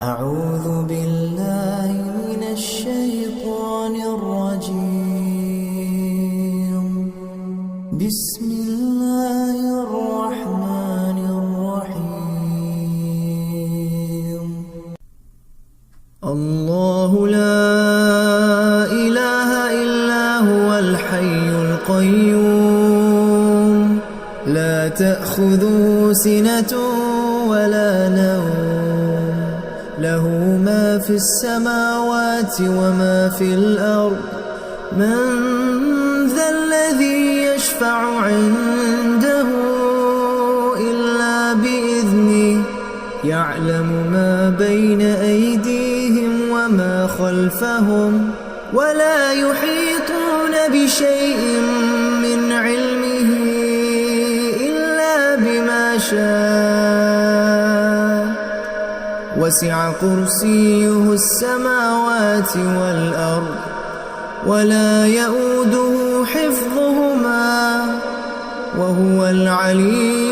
أعوذ بالله من الشيطان الرجيم. بسم الله الرحمن الرحيم. الله لا إله إلا هو الحي القيوم، لا تأخذه سنة ولا نوم، له ما في السماوات وما في الأرض. من ذا الذي يشفع عنده إلا بإذنه، يعلم ما بين أيديهم وما خلفهم، ولا يحيطون بشيء من علمه إلا بما شاء. وسع كرسيه السماوات والأرض، ولا يئوده حفظهما، وهو العلي